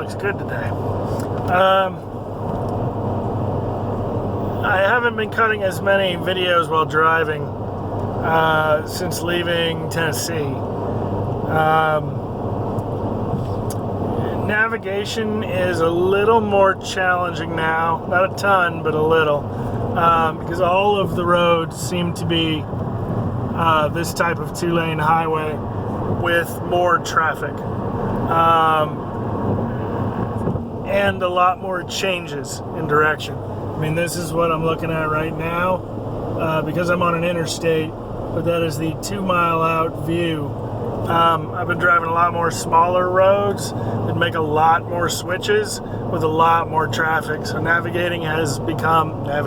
looks good today. I haven't been cutting as many videos while driving since leaving Tennessee. Navigation is a little more challenging now. Not a ton, but a little. Because all of the roads seem to be this type of two-lane highway with more traffic. And a lot more changes in direction. I mean, this is what I'm looking at right now because I'm on an interstate, but that is the 2 mile out view. I've been driving a lot more smaller roads that make a lot more switches with a lot more traffic. So navigating has become a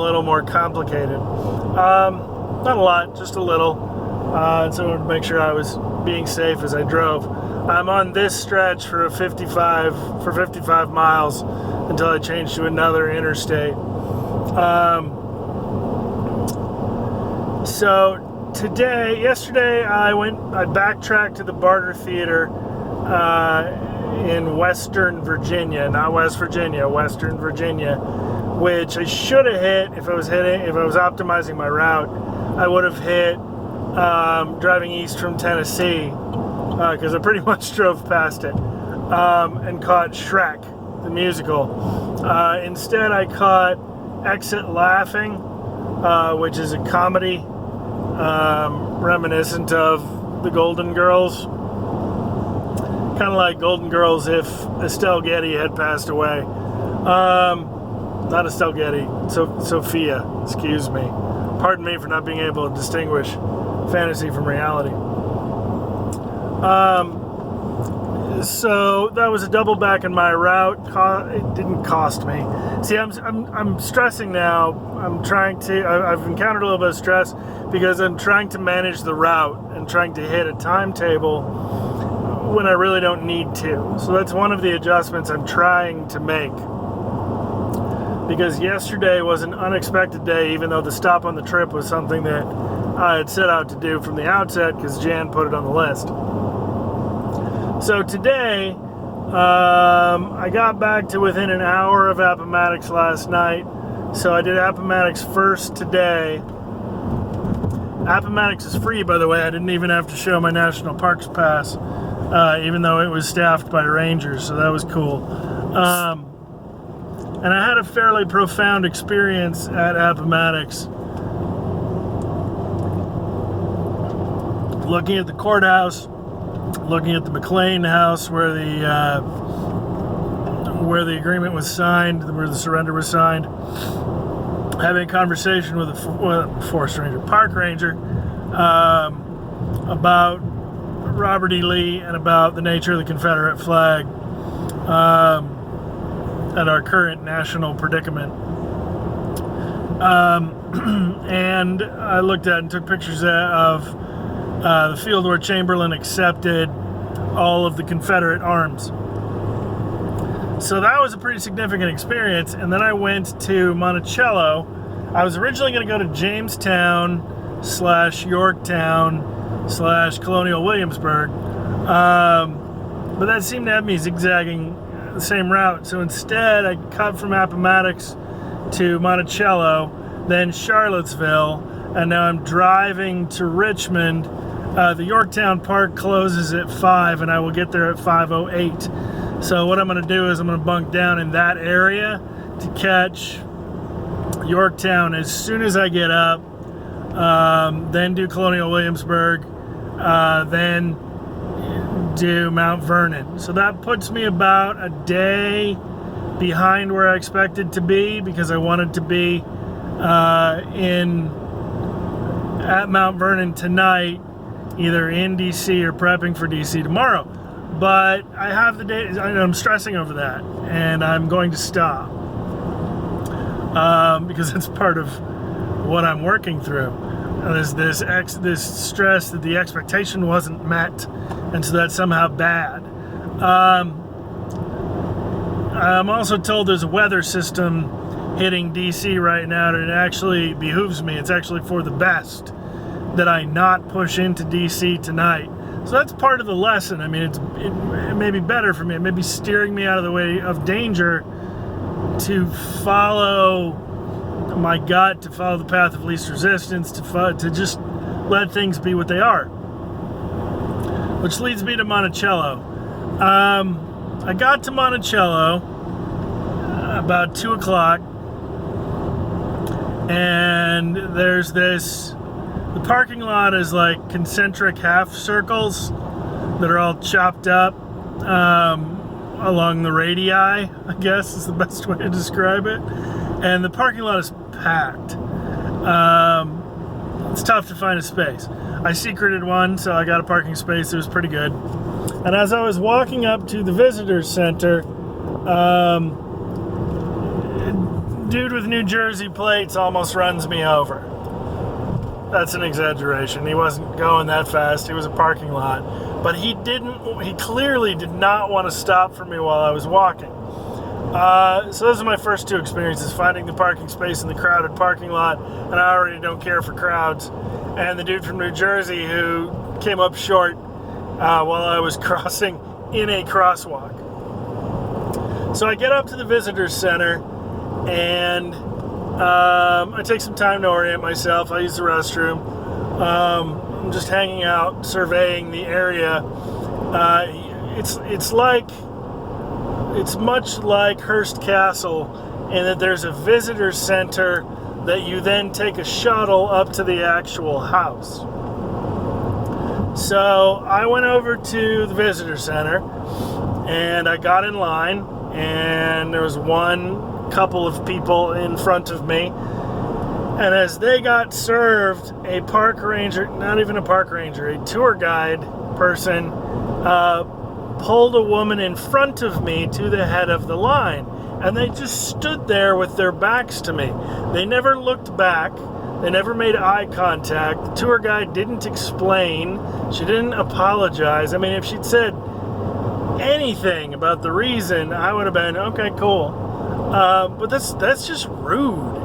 little more complicated. Not a lot, just a little. So I wanted to make sure I was being safe as I drove. I'm on this stretch for 55 miles until I change to another interstate. So yesterday I backtracked to the Barter Theater in Western Virginia, not West Virginia, Western Virginia, which I should have hit if I was optimizing my route. I would have hit driving east from Tennessee because I pretty much drove past it and caught Shrek, the musical. Instead, I caught Exit Laughing, which is a comedy reminiscent of the Golden Girls. Kind of like Golden Girls if Estelle Getty had passed away. Not Estelle Getty, Sophia, excuse me. Pardon me for not being able to distinguish fantasy from reality. So that was a double back in my route. It didn't cost me. See, I'm stressing now. I've encountered a little bit of stress because I'm trying to manage the route and trying to hit a timetable when I really don't need to. So that's one of the adjustments I'm trying to make. Because yesterday was an unexpected day, even though the stop on the trip was something that I had set out to do from the outset because Jan put it on the list. So today, I got back to within an hour of Appomattox last night. So I did Appomattox first today. Appomattox is free, by the way. I didn't even have to show my National Parks Pass, even though it was staffed by rangers, so that was cool. And I had a fairly profound experience at Appomattox. Looking at the courthouse, looking at the McLean house where the agreement was signed, where the surrender was signed, having a conversation with a forest ranger, park ranger, about Robert E. Lee and about the nature of the Confederate flag, and our current national predicament. And I looked at and took pictures of the field where Chamberlain accepted all of the Confederate arms. So that was a pretty significant experience. And then I went to Monticello. I was originally going to go to Jamestown / Yorktown / Colonial Williamsburg. But that seemed to have me zigzagging the same route. So instead, I cut from Appomattox to Monticello, then Charlottesville, and now I'm driving to Richmond. The Yorktown Park closes at 5, and I will get there at 5:08. So what I'm going to do is I'm going to bunk down in that area to catch Yorktown as soon as I get up, then do Colonial Williamsburg, then do Mount Vernon. So that puts me about a day behind where I expected to be because I wanted to be at Mount Vernon tonight, either in DC or prepping for DC tomorrow. But I have the day, I'm stressing over that, and I'm going to stop because it's part of what I'm working through. There's this stress that the expectation wasn't met, and so that's somehow bad. I'm also told there's a weather system hitting DC right now, and it actually behooves me. It's actually for the best that I not push into DC tonight. So that's part of the lesson. I mean, it may be better for me. It may be steering me out of the way of danger to follow my gut, to follow the path of least resistance, to just let things be what they are. Which leads me to Monticello. I got to Monticello about 2 o'clock, and there's this, the parking lot is like concentric half circles that are all chopped up along the radii, I guess is the best way to describe it. And the parking lot is packed. It's tough to find a space. I secreted one, so I got a parking space. It was pretty good. And as I was walking up to the visitors center, dude with New Jersey plates almost runs me over. That's an exaggeration. He wasn't going that fast. He was a parking lot. But he clearly did not want to stop for me while I was walking. So those are my first 2 experiences, finding the parking space in the crowded parking lot, and I already don't care for crowds. And the dude from New Jersey who came up short while I was crossing in a crosswalk. So I get up to the visitors center, and I take some time to orient myself. I use the restroom. I'm just hanging out, surveying the area. It's much like Hearst Castle in that there's a visitor center that you then take a shuttle up to the actual house. So I went over to the visitor center and I got in line, and there was one couple of people in front of me, and as they got served, a park ranger, not even a park ranger, a tour guide person pulled a woman in front of me to the head of the line, and they just stood there with their backs to me. They never looked back. They never made eye contact. The tour guide didn't explain. She didn't apologize. I mean, if she'd said anything about the reason, I would have been, okay, cool. But that's just rude.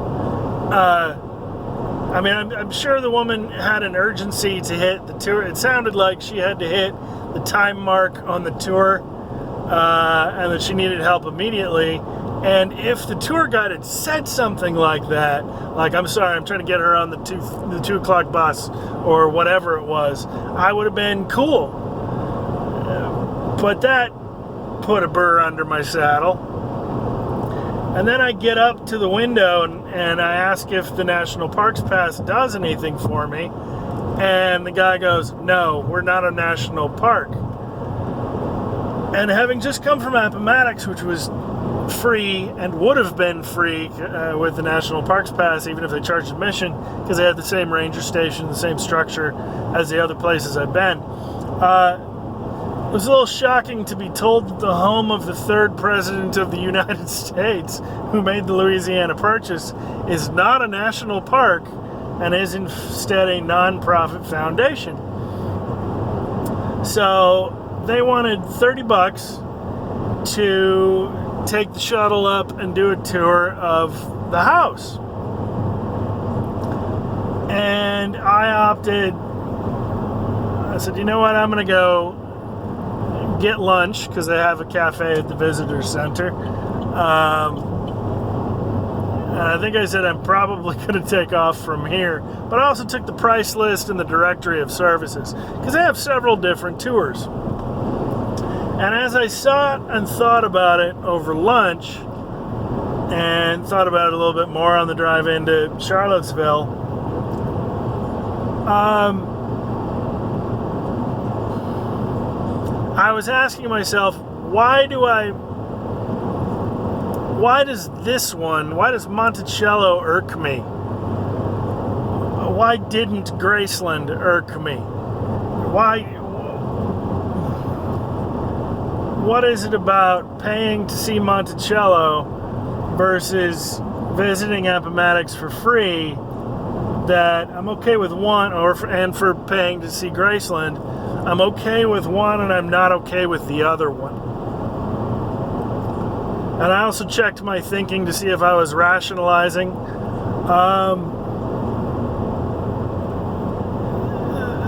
I mean, I'm sure the woman had an urgency to hit the tour. It sounded like she had to hit the time mark on the tour, and that she needed help immediately. And if the tour guide had said something like that, like, I'm sorry, I'm trying to get her on the 2 o'clock bus, or whatever it was, I would have been cool. But that put a burr under my saddle. And then I get up to the window and I ask if the National Parks Pass does anything for me. And the guy goes, no, we're not a national park. And having just come from Appomattox, which was free and would have been free with the National Parks Pass, even if they charged admission, because they had the same ranger station, the same structure as the other places I've been. It was a little shocking to be told that the home of the 3rd president of the United States, who made the Louisiana Purchase, is not a national park and is instead a non-profit foundation. So they wanted $30 to take the shuttle up and do a tour of the house. And I said, you know what, I'm going to go get lunch, because they have a cafe at the visitor center. And I think I said I'm probably going to take off from here. But I also took the price list and the directory of services, because they have several different tours. And as I sat and thought about it over lunch, and thought about it a little bit more on the drive into Charlottesville, I was asking myself, why does Monticello irk me? Why didn't Graceland irk me? What is it about paying to see Monticello versus visiting Appomattox for free that I'm okay with one, and for paying to see Graceland, I'm okay with one and I'm not okay with the other one? And I also checked my thinking to see if I was rationalizing.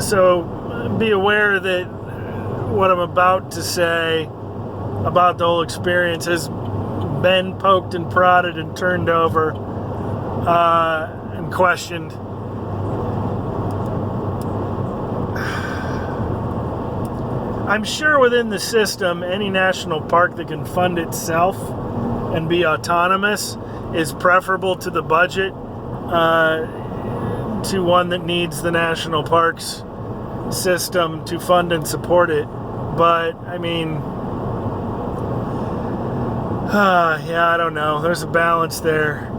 So be aware that what I'm about to say about the whole experience has been poked and prodded and turned over and questioned. I'm sure within the system, any national park that can fund itself and be autonomous is preferable to the budget, to one that needs the national parks system to fund and support it. But I mean, yeah, I don't know. There's a balance there.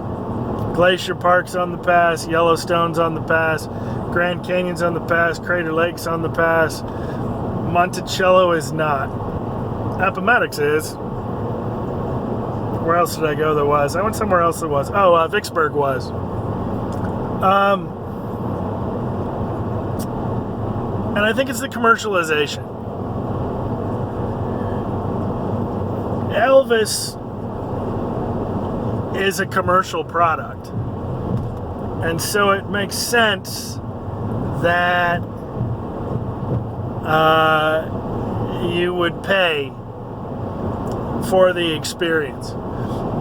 Glacier Park's on the pass, Yellowstone's on the pass, Grand Canyon's on the pass, Crater Lake's on the pass. Monticello is not. Appomattox is. Where else did I go that was? I went somewhere else that was. Oh, Vicksburg was. And I think it's the commercialization. Elvis is a commercial product. And so it makes sense that you would pay for the experience.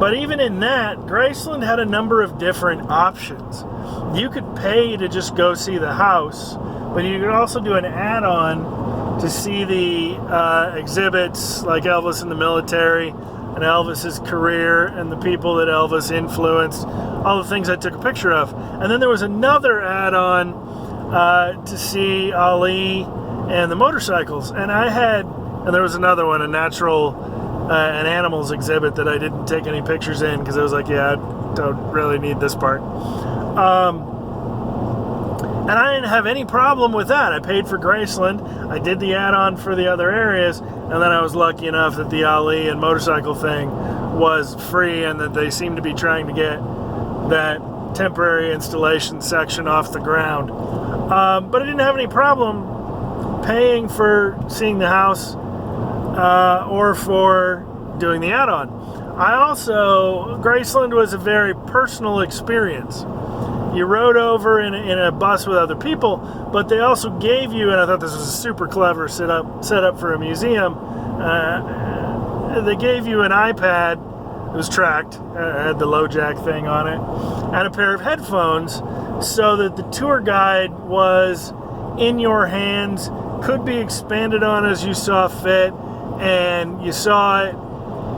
But even in that, Graceland had a number of different options. You could pay to just go see the house, but you could also do an add-on to see the exhibits like Elvis in the military and Elvis's career and the people that Elvis influenced, all the things I took a picture of. And then there was another add-on to see Ali and the motorcycles. And there was another one, a natural and animals exhibit that I didn't take any pictures in because I was like, yeah, I don't really need this part. And I didn't have any problem with that. I paid for Graceland. I did the add-on for the other areas, and then I was lucky enough that the Ali and motorcycle thing was free and that they seemed to be trying to get that temporary installation section off the ground. But I didn't have any problem paying for seeing the house or for doing the add-on. Graceland was a very personal experience. You rode over in a bus with other people, but they also gave you, and I thought this was a super clever setup for a museum, they gave you an iPad. It was tracked, had the low jack thing on it, and a pair of headphones so that the tour guide was in your hands, could be expanded on as you saw fit, and you saw it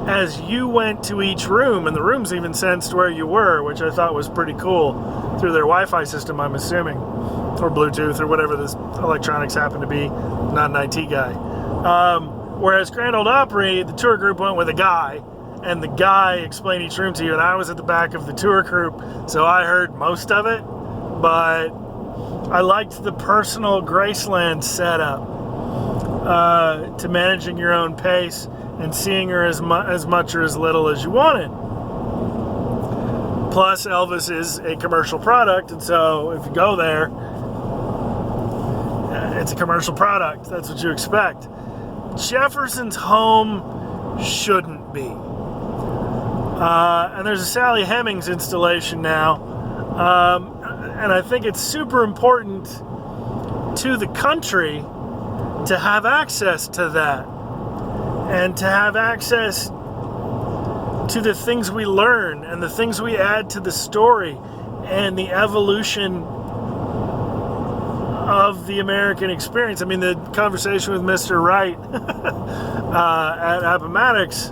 as you went to each room, and the rooms even sensed where you were, which I thought was pretty cool, through their Wi-Fi system, I'm assuming, or Bluetooth, or whatever this electronics happened to be. Not an IT guy. Whereas Grand Ole Opry, the tour group went with a guy, and the guy explained each room to you, and I was at the back of the tour group, so I heard most of it, but I liked the personal Graceland setup to managing your own pace and seeing her as much or as little as you wanted. Plus, Elvis is a commercial product, and so if you go there, it's a commercial product. That's what you expect. Jefferson's home shouldn't be. And there's a Sally Hemings installation now, and I think it's super important to the country to have access to that. And to have access to the things we learn and the things we add to the story and the evolution of the American experience. I mean, the conversation with Mr. Wright at Appomattox,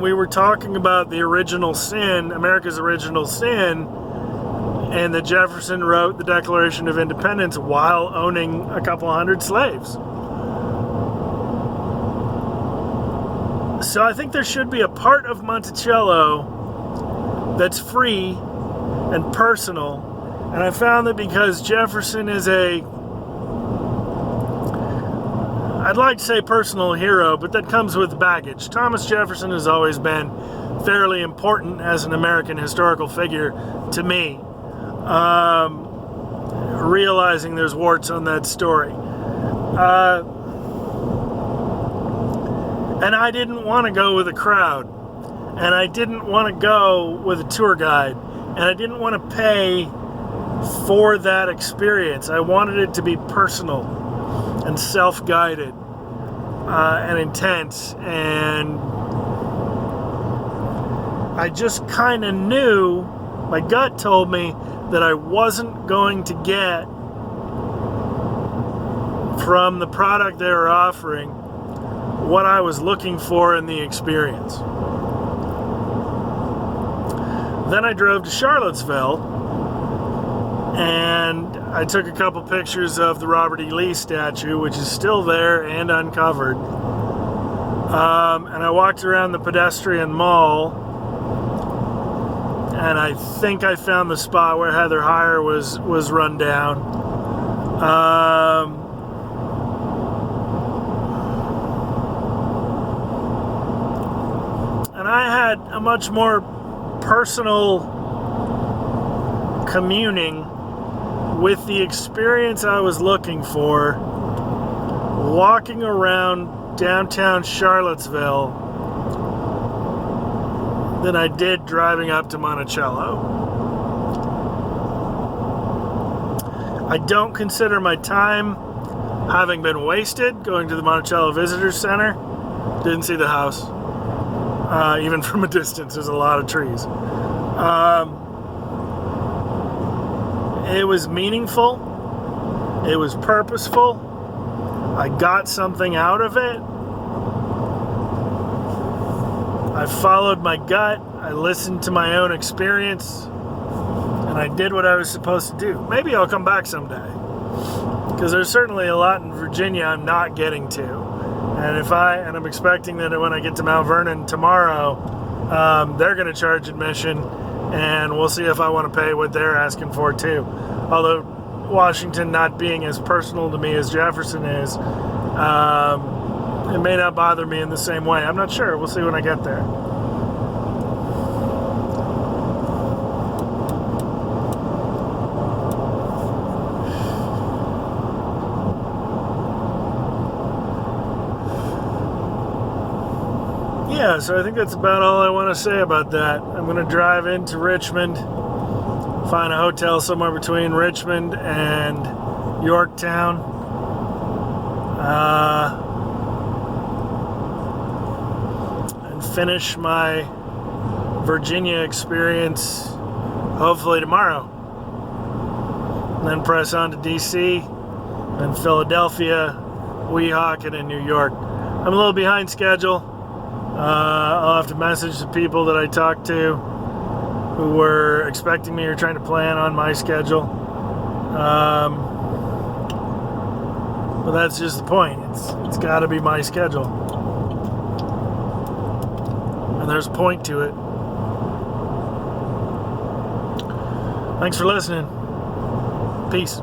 we were talking about the original sin, America's original sin, and that Jefferson wrote the Declaration of Independence while owning a couple hundred slaves. So I think there should be a part of Monticello that's free and personal. And I found that because Jefferson is I'd like to say personal hero, but that comes with baggage. Thomas Jefferson has always been fairly important as an American historical figure to me. Realizing there's warts on that story. And I didn't want to go with a crowd. And I didn't want to go with a tour guide. And I didn't want to pay for that experience. I wanted it to be personal and self-guided and intense, and I just kind of knew, my gut told me that I wasn't going to get from the product they were offering what I was looking for in the experience. Then I drove to Charlottesville and I took a couple pictures of the Robert E. Lee statue, which is still there and uncovered. And I walked around the pedestrian mall, and I think I found the spot where Heather Heyer was run down. And I had a much more personal communing with the experience I was looking for, walking around downtown Charlottesville, than I did driving up to Monticello. I don't consider my time having been wasted going to the Monticello Visitor Center. Didn't see the house. Even from a distance, there's a lot of trees. It was meaningful. It was purposeful. I got something out of it. I followed my gut. I listened to my own experience. And I did what I was supposed to do. Maybe I'll come back someday. Because there's certainly a lot in Virginia I'm not getting to. And I'm expecting that when I get to Mount Vernon tomorrow, they're going to charge admission, and we'll see if I want to pay what they're asking for too. Although Washington not being as personal to me as Jefferson is, it may not bother me in the same way. I'm not sure. We'll see when I get there. Yeah, so I think that's about all I want to say about that. I'm going to drive into Richmond, find a hotel somewhere between Richmond and Yorktown. And finish my Virginia experience hopefully tomorrow. And then press on to DC, then Philadelphia, Weehawken, and New York. I'm a little behind schedule. I'll have to message the people that I talked to who were expecting me or trying to plan on my schedule. But that's just the point. It's got to be my schedule. And there's a point to it. Thanks for listening. Peace.